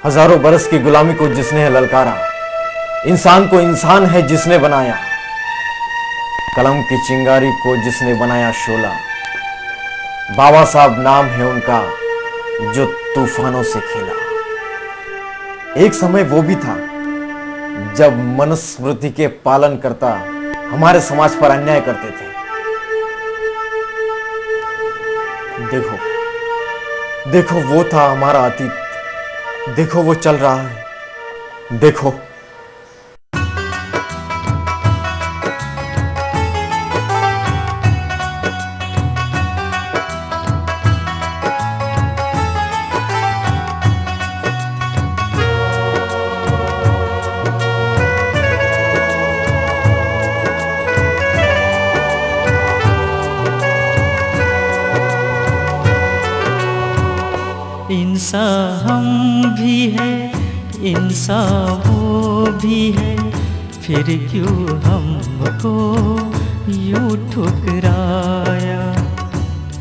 हजारों बरस की गुलामी को जिसने ललकारा, इंसान को इंसान है जिसने बनाया, कलम की चिंगारी को जिसने बनाया शोला। बाबा साहब नाम है उनका जो तूफानों से खेला। एक समय वो भी था जब मनुस्मृति के पालन करता हमारे समाज पर अन्याय करते थे। देखो देखो वो था हमारा अतीत, देखो वो चल रहा है, देखो। इंसान हम भी है, इंसान वो भी है, फिर क्यों हमको यूं ठुकराया।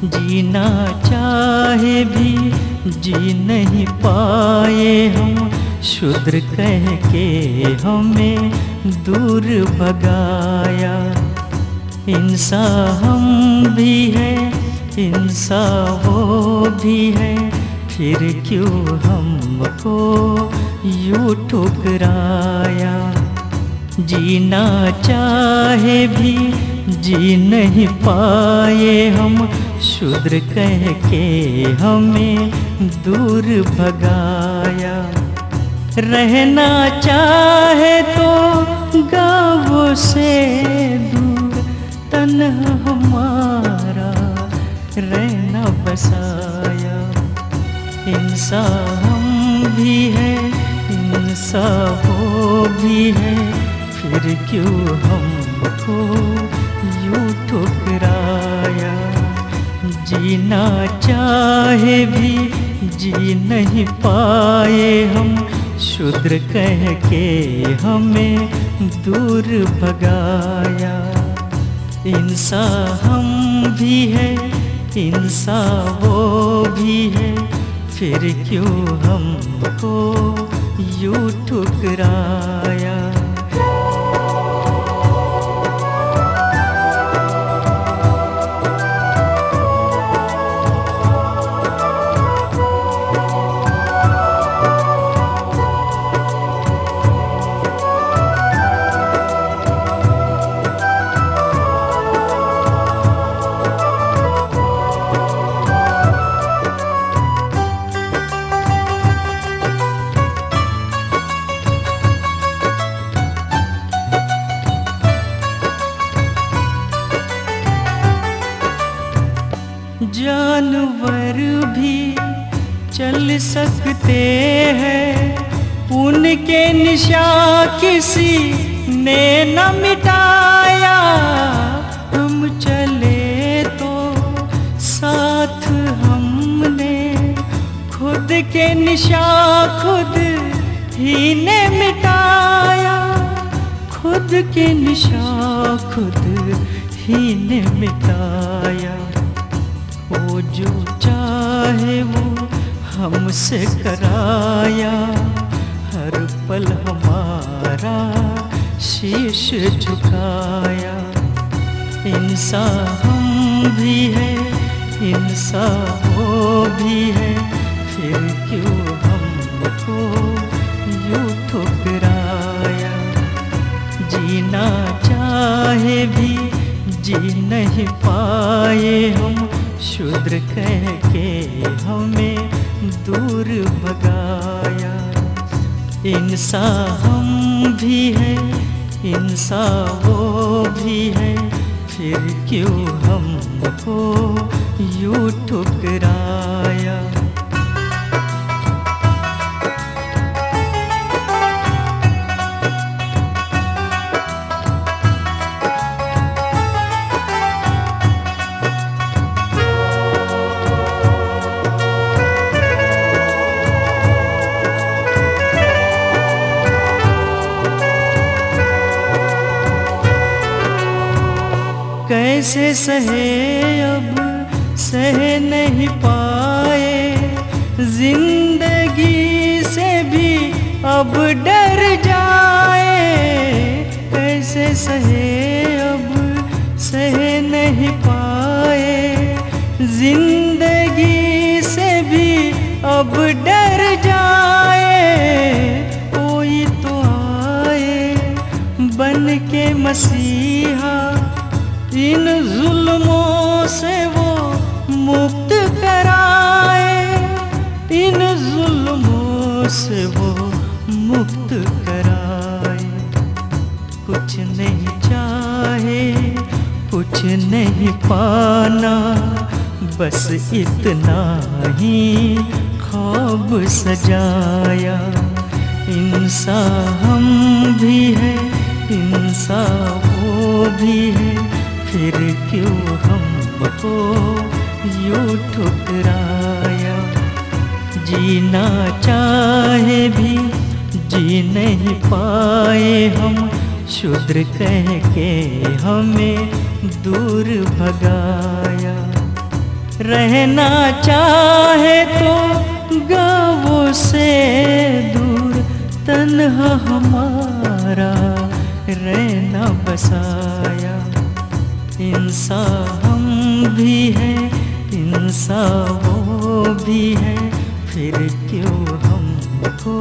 जीना चाहे भी जी नहीं पाए हम, शूद्र कह के हमें दूर भगाया। इंसान हम भी है, इंसान वो भी है, फिर क्यों हमको यूं ठुकराया। जीना चाहे भी जी नहीं पाए हम, शूद्र कह के हमें दूर भगाया। रहना चाहे तो गाँव से दूर, तन्हा हमारा रहना बसाया। इंसान हम भी है, इंसान वो भी है, फिर क्यों हमको यूं ठुकराया। जीना चाहे भी जी नहीं पाए हम, शूद्र कह के हमें दूर भगाया। इंसान हम भी है, इंसान वो भी है, फिर क्यों हमको यूं ठुकराया। जानवर भी चल सकते हैं, उनके निशान किसी ने न मिटाया। हम चले तो साथ हमने, खुद के निशान खुद ही ने मिटाया। खुद के निशान खुद ही ने मिटाया। वो जो चाहे वो हमसे कराया, हर पल हमारा शीश झुकाया। इंसान हम भी है, इंसान वो भी है, फिर क्यों हमको यूं ठुकराया। जीना चाहे भी जी नहीं पाए हम, शूद्र कह के हमें दूर भगाया। इंसान हम भी है, इंसान वो भी है, फिर क्यों हमको यूं ठुकराया। कैसे सहे अब सह नहीं पाए, जिंदगी से भी अब डर जाए। कैसे सहे अब सह नहीं पाए, जिंदगी से भी अब डर जाए। कोई तो आए बन के मसीहा, इन जुल्मों से वो मुक्त कराए, इन जुल्मों से वो मुक्त कराए। कुछ नहीं चाहे कुछ नहीं पाना, बस इतना ही ख्वाब सजाया। इंसान हम भी है, इंसान वो भी है, फिर क्यों हमको यूं ठुकराया। जीना चाहे भी जी नहीं पाए हम, शूद्र कह के हमें दूर भगाया। रहना चाहे तो गाँवों से दूर, तन्हा हमारा रहना बसाया। इंसान हम भी है, इंसान वो भी है, फिर क्यों हमको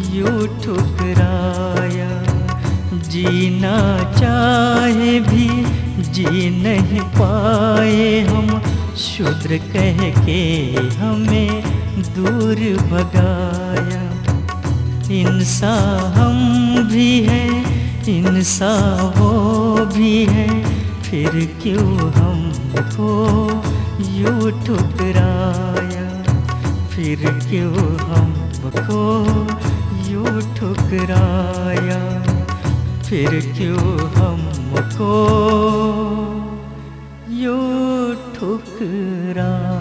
यूं ठुकराया। जीना चाहे भी जी नहीं पाए हम, शूद्र कह के हमें दूर भगाया। इंसान हम भी है, इंसान वो भी है, फिर क्यों हमको यूं ठुकराया। फिर क्यों हमको यूं ठुकराया, फिर क्यों हमको यूं ठुकराया।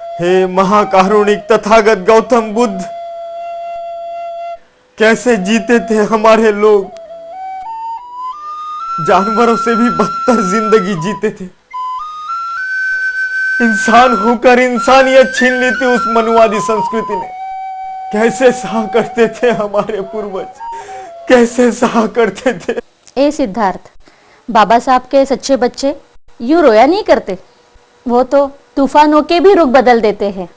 हे महाकारुणिक तथागत गौतम बुद्ध, कैसे जीते थे हमारे लोग, जानवरों से भी बदतर जिंदगी जीते थे। इंसान होकर इंसानियत छीन ली थी उस मनुवादी संस्कृति ने। कैसे सहा करते थे हमारे पूर्वज, कैसे सहा करते थे। ए सिद्धार्थ, बाबा साहब के सच्चे बच्चे यूं रोया नहीं करते, वो तो तूफानों के भी रुख बदल देते हैं।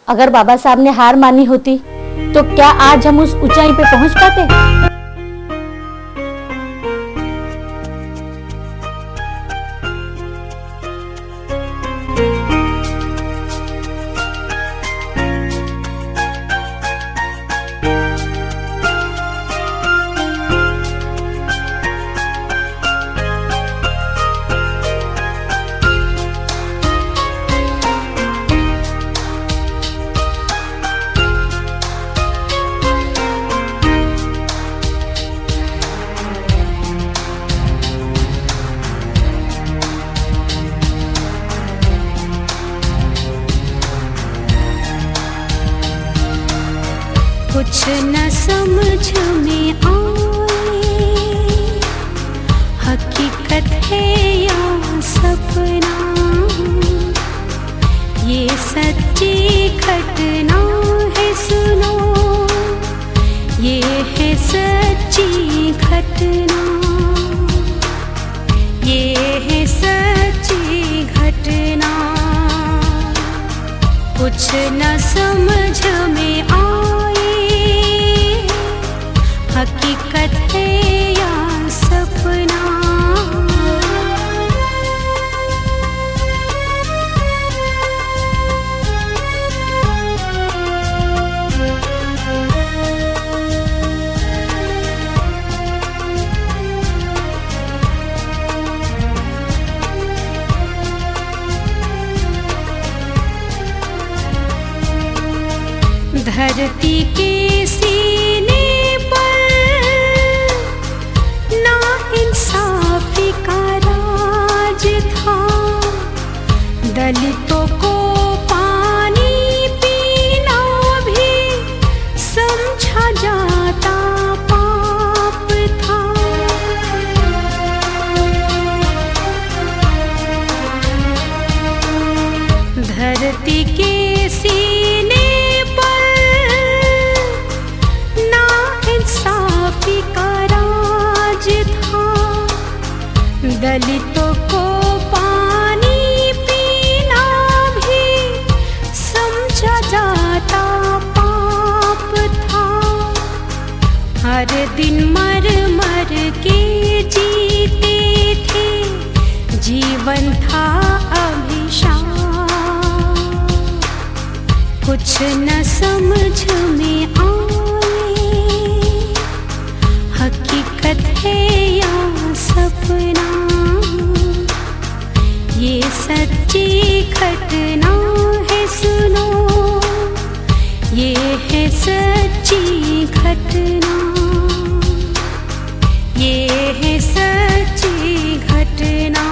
अगर बाबा साहब ने हार मानी होती तो क्या आज हम उस ऊंचाई पे पहुंच पाते? कुछ न समझ में आए, हकीकत है या सपना, ये सच्ची घटना है सुनो, ये है सच्ची घटना, ये है सच्ची घटना। कुछ न समझ में आए, हकीकत है या सपना। धरती के सीने पर दलितों को पानी पीना भी समझा जाता पाप था। धरती के सीने का राज था। दलितों को पानी पीना भी समझा जाता पाप था। हर दिन मर मर के जीते थे, जीवन था अभिशाप। कुछ न समझ में हकीकत है या सपना, ये सच्ची घटना है सुनो, ये है सच्ची घटना, ये है सच्ची घटना।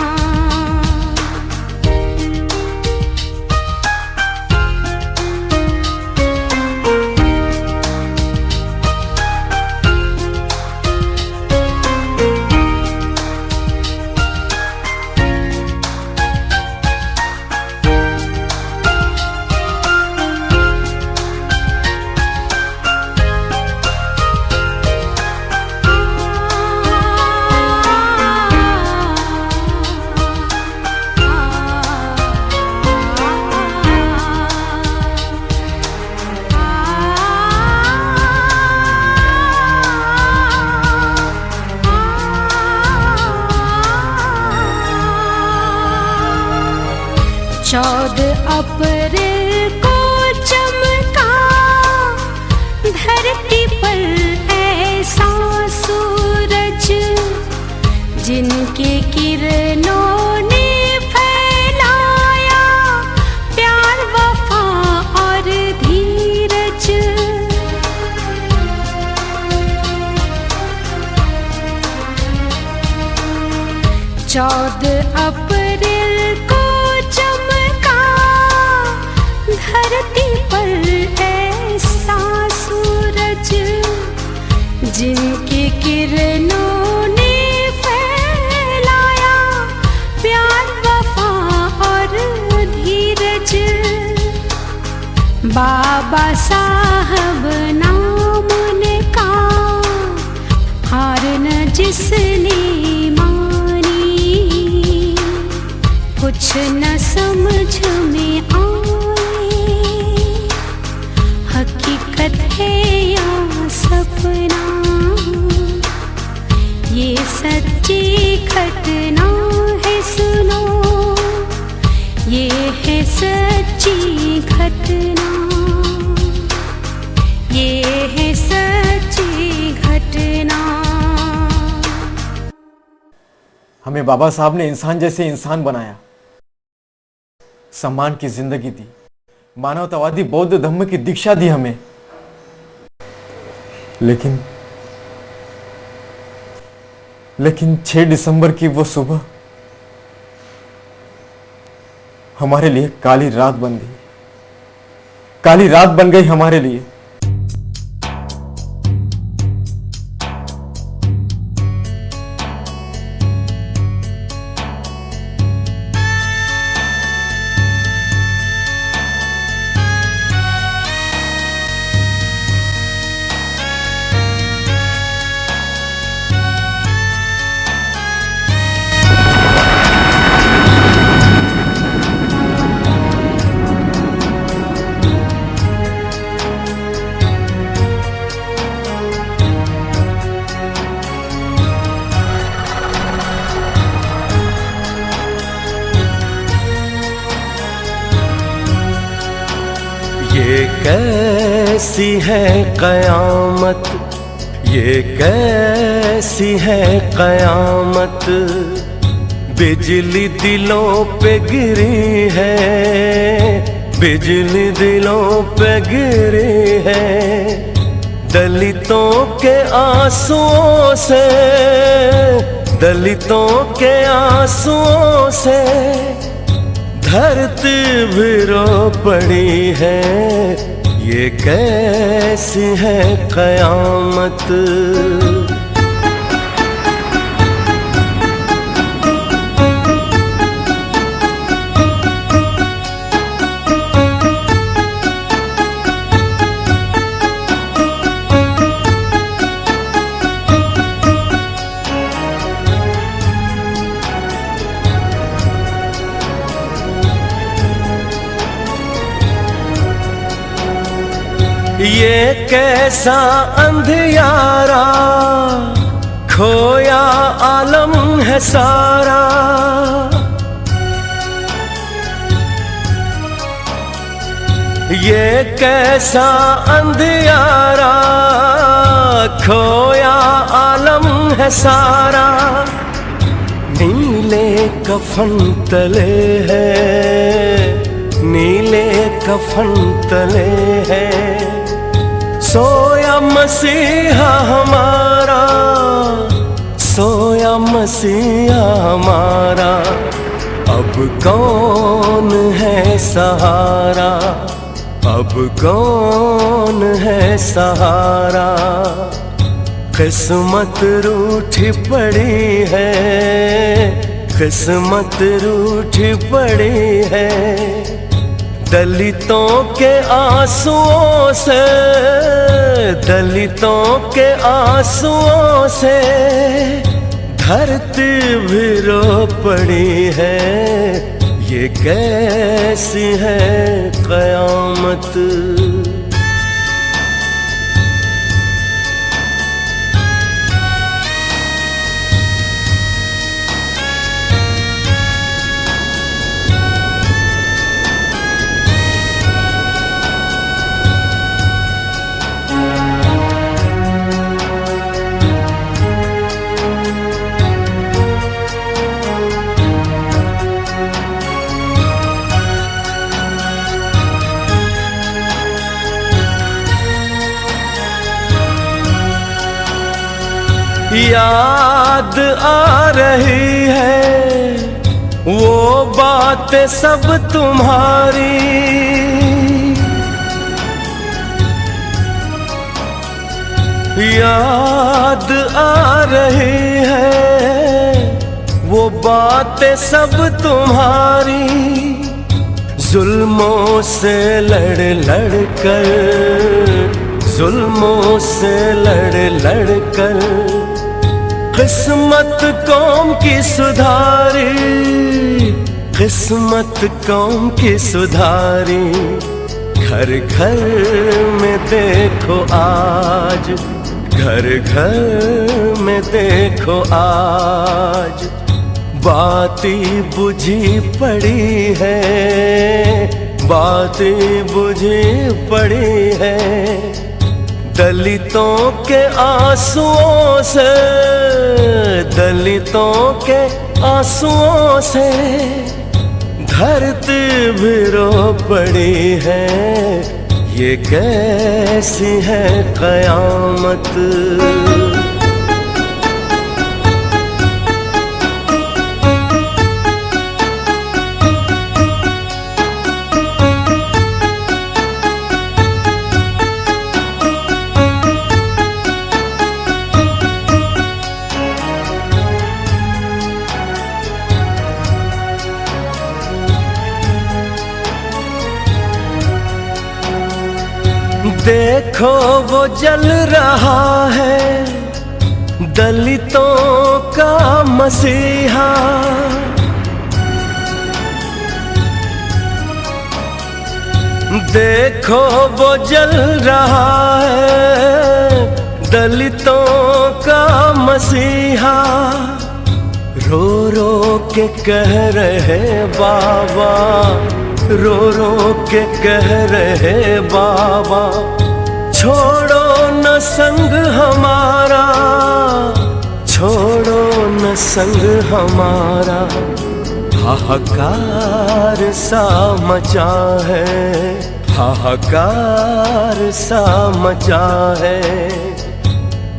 अप्रैल को चमका धरती पर ऐसा सूरज, जिनके किरणों ने फैलाया प्यार वफा और धीरज। 14 अप्रैल को धरती पर ऐसा सूरज, जिनके किरणों ने फैलाया प्यार वफा और धीरज। बाबा साहब नाम उनका, हार न जिसने मानी, कुछ न समझ में हकीकत है या सपना, ये सच्ची घटना है सुनो, ये है सच्ची घटना, ये है सच्ची घटना। हमें बाबा साहब ने इंसान जैसे इंसान बनाया, सम्मान की जिंदगी दी, मानवतावादी बौद्ध धर्म की दीक्षा दी हमें। लेकिन 6 दिसंबर की वो सुबह हमारे लिए काली रात बन गई, काली रात बन गई हमारे लिए। ये कैसी है कयामत, ये कैसी है कयामत, बिजली दिलों पे गिरी है, बिजली दिलों पे गिरी है। दलितों के आंसुओं से, दलितों के आंसुओं से धरती भी रो पड़ी है, ये कैसी है कयामत। ये कैसा अंधियारा, खोया आलम है सारा। ये कैसा अंधियारा, खोया आलम है सारा। नीले कफन तले है, नीले कफन तले है, सोया मसीहा हमारा, सोया मसीहा हमारा। अब कौन है सहारा, अब कौन है सहारा। किस्मत रूठी पड़ी है, किस्मत रूठी पड़ी है। दलितों के आंसुओं से, दलितों के आंसुओं से धरती भी रो पड़ी है। ये कैसी है कयामत। याद आ रही है वो बातें सब तुम्हारी, याद आ रही है वो बातें सब तुम्हारी। जुल्मों से लड़ लड़ कर, जुल्मों से लड़ लड़ कर किस्मत कौम की सुधारी, किस्मत कौम की सुधारी। घर घर में देखो आज, घर घर में देखो आज बाती बुझी पड़ी है, बाती बुझी पड़ी है। दलितों के आंसुओं से, दलितों के आंसुओं से धरती भी रो पड़ी है। ये कैसी है कयामत। देखो वो जल रहा है दलितों का मसीहा। देखो वो जल रहा है दलितों का मसीहा। रो रो के कह रहे बाबा, रो रो के कह रहे बाबा, छोड़ो न संग हमारा, छोड़ो न संग हमारा। हाहाकार सा मचा है, हाहाकार सा मचा है।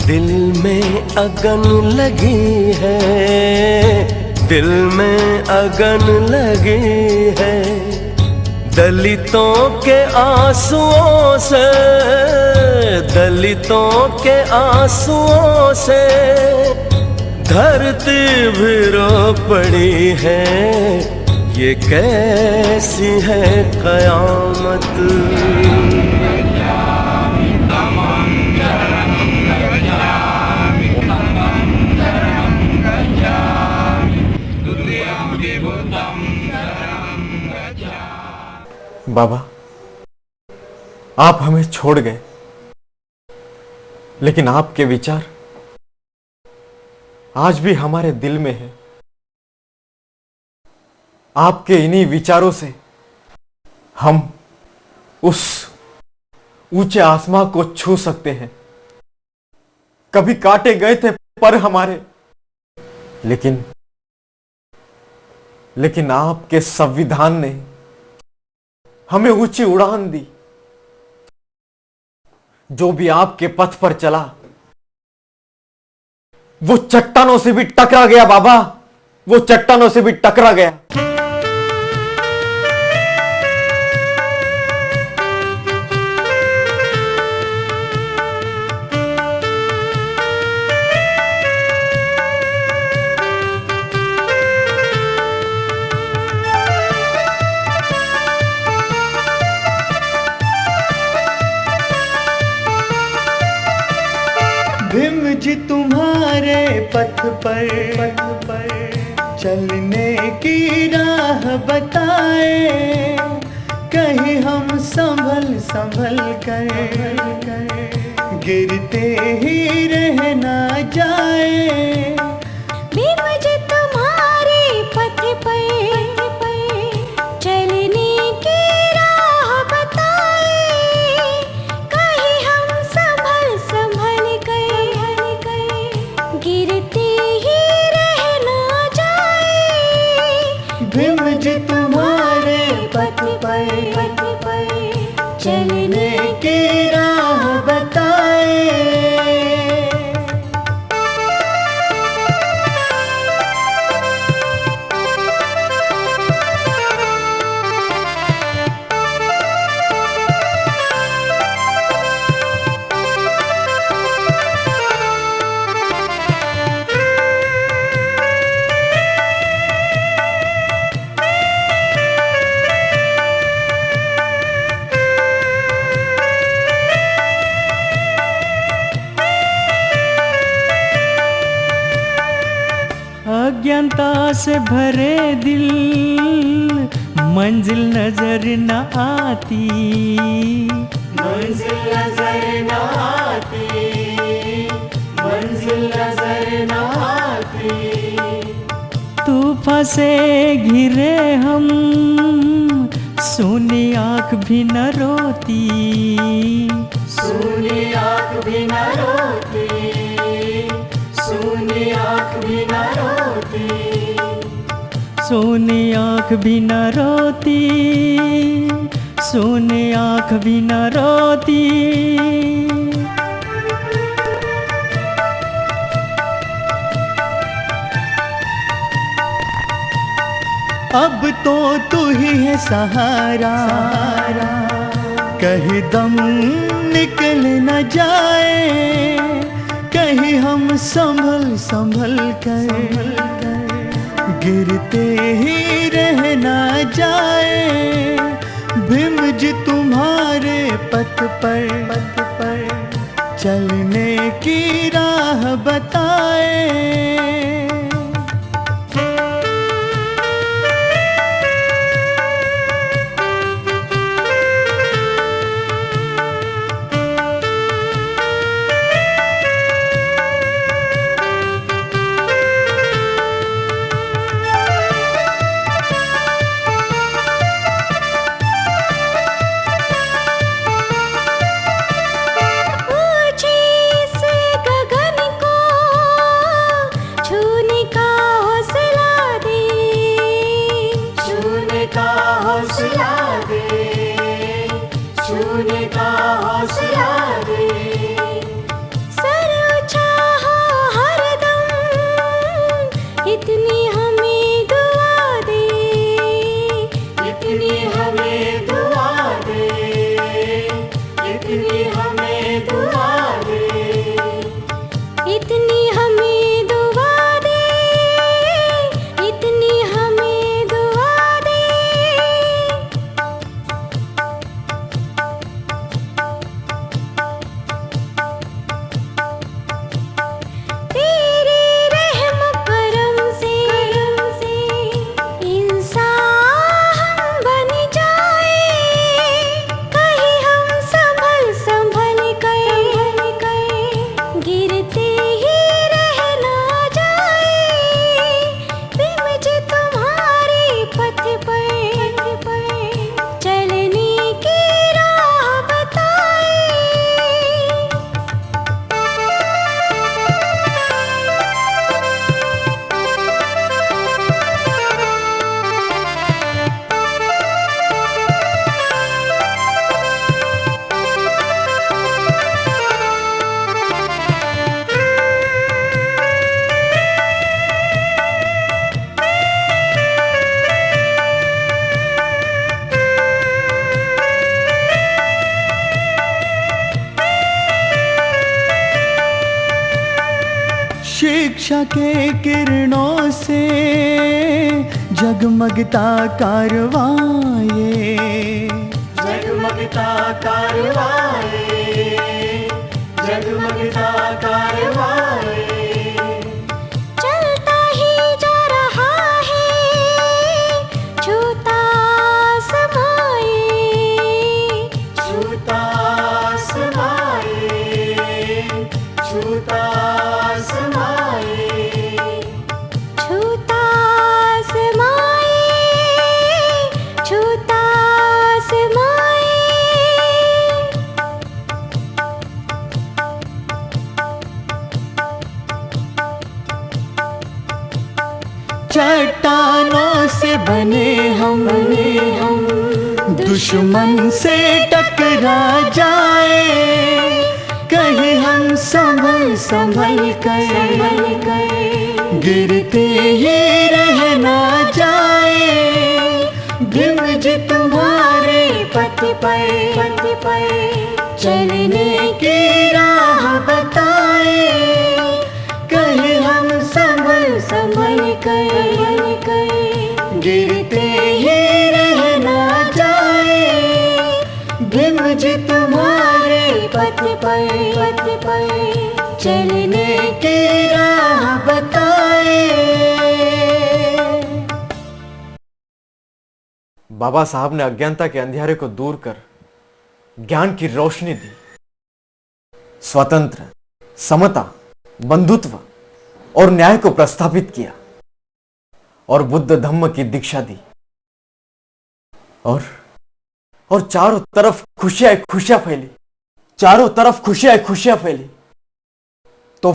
दिल में अगन लगी है, दिल में अगन लगी है दलितों के आंसुओं से, दलितों के आंसुओं से धरती भी रो पड़ी है। ये कैसी है कयामत। बाबा, आप हमें छोड़ गए, लेकिन आपके विचार आज भी हमारे दिल में है। आपके इन्हीं विचारों से हम उस ऊंचे आसमां को छू सकते हैं। कभी काटे गए थे पर हमारे, लेकिन आपके संविधान ने हमें ऊंची उड़ान दी। जो भी आपके पथ पर चला वो चट्टानों से भी टकरा गया बाबा, वो चट्टानों से भी टकरा गया। भीम जी तुम्हारे पथ पर चलने की राह बताए, कहीं हम संभल कर गिरते ही रह ना जाए। भीम जी तुम्हारे पथ पर चलने की राह बताए, कहीं हम संभल कर गिरते ही रह ना जाए। भीम जी तुम्हारे पथ पर चलने की राह बताए। अज्ञानता से भरे दिल, मंजिल नजर न आती, मंजिल नजर न आती, मंजिल नजर न आती। तूफान से घिरे हम, सोनी आँख भी न रोती, सोनी आँख भी न रोती, सोनी आँख भी न रोती, सोनी आँख भी न रोती, सोनी आँख भी न रोती। अब तो तू ही है सहारा, कहीं दम निकल न जाए, कहीं हम संभल कर गिरते ही रह ना जाए। भीम जी तुम्हारे पथ पर चलने की राह बताए। ऊंचे से गगन को शिक्षा के किरणों से जगमगता कारवां ये, जगमगता कारवां ये, जगमगता कारवां ये। चलता ही जा रहा है छूता समाए, छूता समाए, छूता समाए, छूता समाए, छूता समाए। चट्टानों से बने हम दुश्मन से टकरा जाए, कहीं हम संभल संभल कर गिरते ही रह ना जाए। गिरज तुम्हारे पथ पर चलने की राह बताए, कहीं हम संभल संभल कर गिरते ही रह ना जाए। गिरज तुम्हारे पथ पर चलने की राह बताए। बाबा साहब ने अज्ञानता के अंधेरे को दूर कर ज्ञान की रोशनी दी, स्वतंत्र, समता, बंधुत्व और न्याय को प्रस्थापित किया और बुद्ध धम्म की दीक्षा दी, और चारों तरफ खुशियां फैली, चारों तरफ खुशियां फैली। तो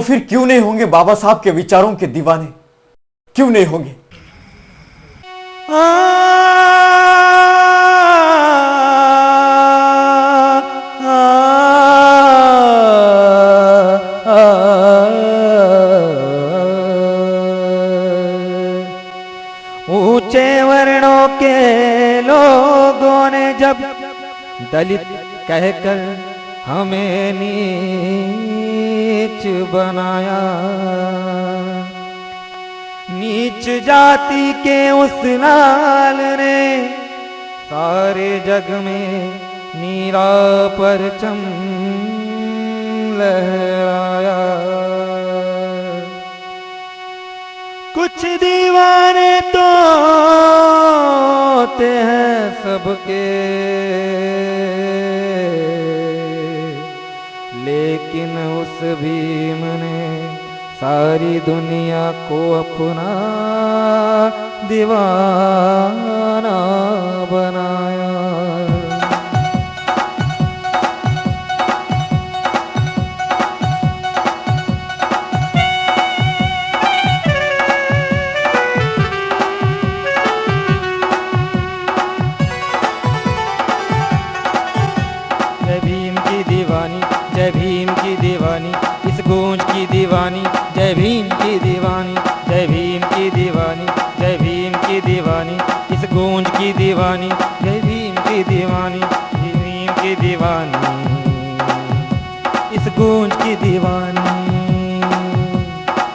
फिर क्यों नहीं होंगे बाबा साहब के विचारों के दीवाने, क्यों नहीं होंगे? ऊंचे वर्णों के लोगों ने जब दलित कहकर हमें नीच बनाया, नीच जाति के उस लाल ने सारे जग में नीला परचम लहराया। कुछ दीवाने तो होते हैं सबके, लेकिन उस भीम ने सारी दुनिया को अपना दीवाना बनाया। जय भीम की दीवानी, जय भीम की दीवानी, इस गूंज की दीवानी, जय भीम की दीवानी, जय भीम की दीवानी, जय भीम की दीवानी, इस गूंज की दीवानी, जय भीम की दीवानी, जय भीम की दीवानी, इस गूंज की दीवानी,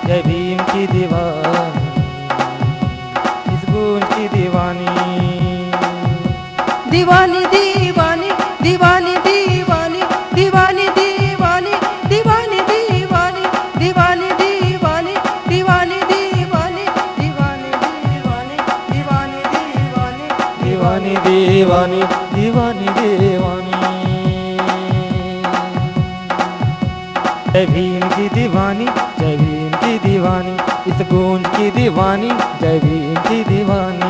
जय भीम की दीवानी, इस गूंज की दीवानी। दीवानी दीवानी दीवानी दीवानी दीवानी दीवानी दीवानी दीवानी दीवानी दीवानी दीवानी दीवानी दीवानी दीवानी दीवानी दीवानी दीवानी दीवानी दीवानी, जय भीम की दीवानी, जय भीम की दीवानी, इस गूंज की दीवानी, जय भीम की दीवानी।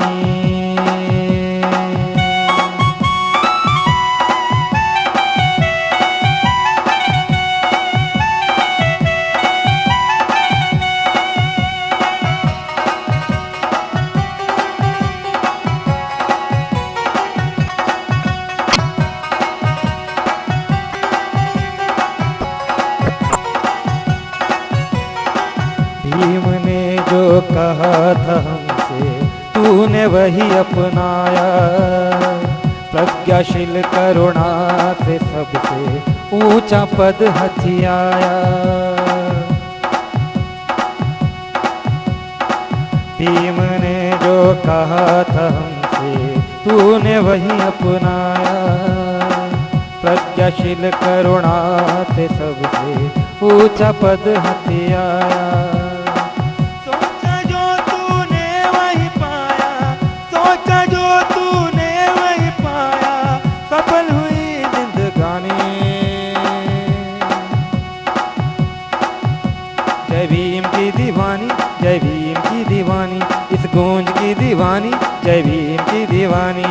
भीम ने जो कहा था हमसे तूने वही अपनाया, प्रज्ञाशील करुणा से सबसे ऊंचा पद हथियाया। भीम ने जो कहा था हमसे तूने वही अपनाया, प्रज्ञाशील करुणा से सबसे ऊंचा पद हथियाया। सोचा जो तूने वही पाया, सोचा जो तूने वही पाया, सफल हुई जिंदगानी। जय भीम की दीवानी, जय भीम की दीवानी, इस गूंज की दीवानी, जय भीम की दीवानी।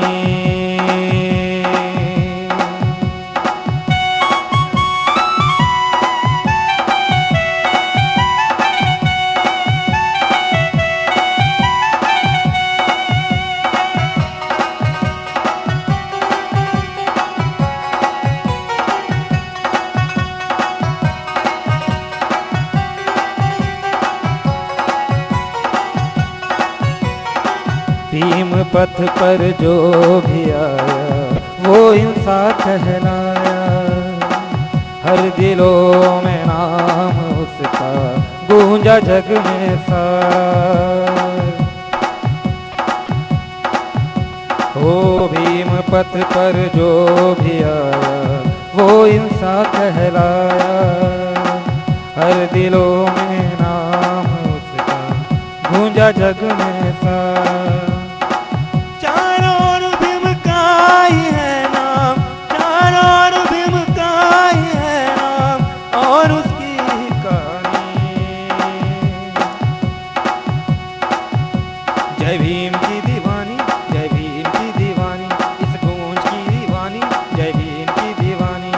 भीम पथ पर जो भी आया वो इंसान कहलाया, हर दिलों में नाम उसका गूंजा जग में सारा। ओ भीम पथ पर जो भी आया वो इंसान कहलाया, हर दिलों में नाम उसका गूंजा जग में सारा। जय भीम की दीवानी, जय भीम की दीवानी, इस गूंज की दीवानी, जय भीम की दीवानी।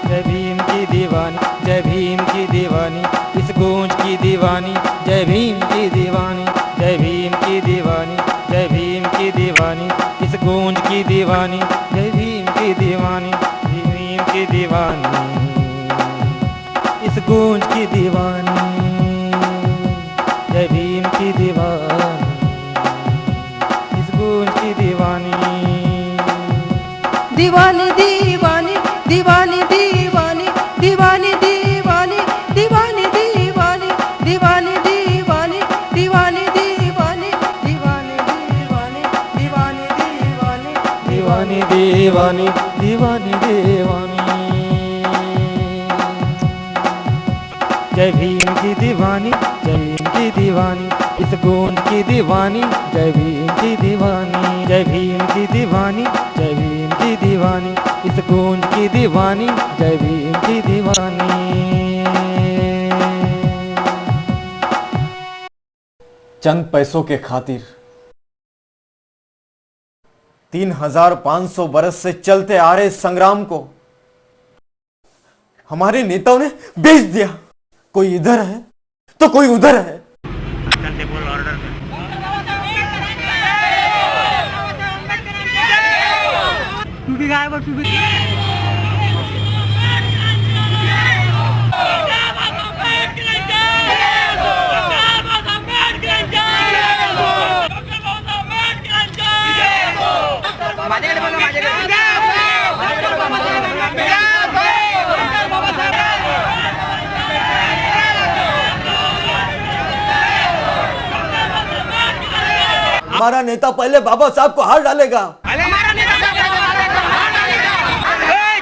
जय भीम की दीवानी, जय भीम की दीवानी, इस गूंज की दीवानी, जय भीम की दीवानी, जय भीम की दीवानी, जय भीम की दीवानी, इस गूंज की दीवानी, जय भीम की दीवानी, भीम की दीवानी, इस गूंज की दीवानी, जय भीम की दीवानी, इस गूंज की दीवानी। दीवानी दीवानी दीवानी दीवानी दीवानी दीवानी दीवानी दीवानी दीवानी दीवानी दीवानी दीवानी दीवानी दीवानी दीवानी दीवानी दीवानी दीवानी दीवानी। जय भीम की दीवानी, जय भीम की दीवानी, इस गूंज की दीवानी, जय भीम की दीवानी। जय भीम की दीवानी, जय भीम की दीवानी, इस गूंज की दीवानी, जय भीम की दीवानी। चंद पैसों के खातिर 3500 बरस से चलते आ रहे संग्राम को हमारे नेताओं ने बेच दिया। कोई इधर है तो कोई उधर है। हमारा नेता पहले बाबा साहब को हार डालेगा।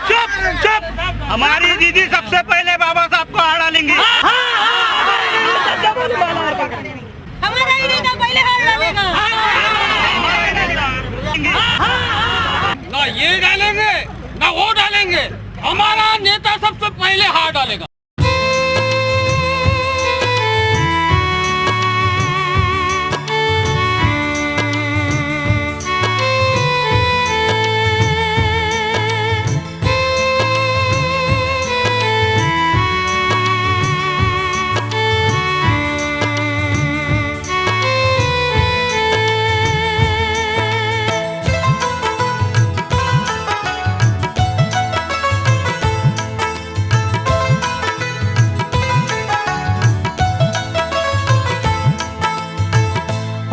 चुप चुप, हमारी दीदी सबसे पहले बाबा साहब को हार डालेंगी। हमारा ही नेता पहले हार डालेगा। ना ये डालेंगे ना वो डालेंगे, हमारा नेता सबसे पहले हार डालेगा।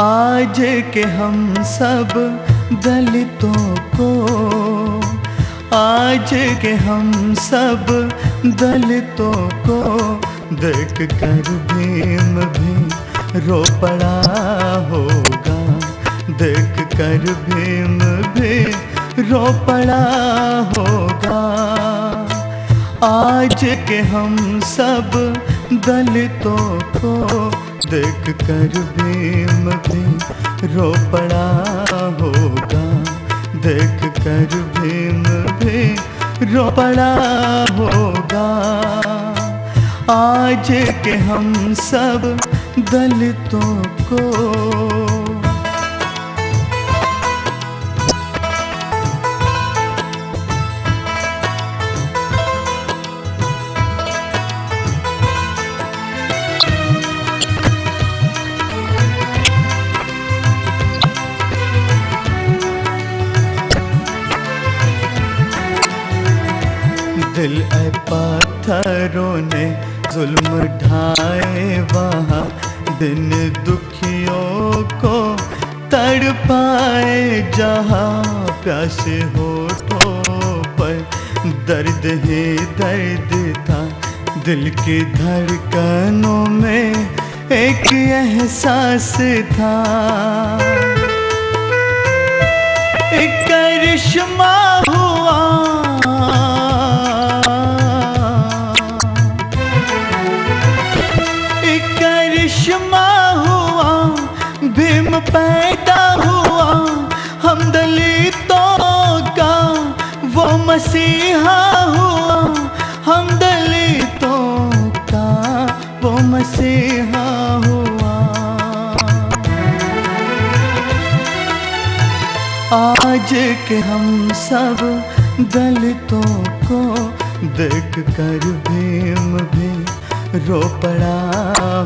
आज के हम सब दलितों को, आज के हम सब दलितों को देख कर भीम भी रो पड़ा होगा, देख कर भीम भी रो पड़ा होगा। आज के हम सब दलितों को देख कर भीम भी रो पड़ा होगा, देख कर भीम भी रो पड़ा होगा। आज के हम सब दलितों को दिल ए पत्थरों ने जुल्म ढाए वहाँ, दिन दुखियों को तड़पाए जहाँ। प्यासे होठों पर दर्द ही दर्द था, दिल की धड़कनों में एक एहसास था। एक करिश्मा हुआ, करिश्मा हुआ, भीम पैदा हुआ, हम दलितों का वो मसीहा हुआ, हम दलितों का वो मसीहा हुआ। आज के हम सब दलितों को देख कर भीम भी रो पड़ा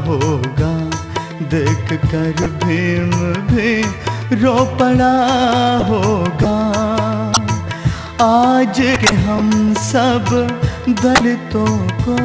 होगा, देख कर भीम भी रो पड़ा होगा। आज के हम सब दलितों को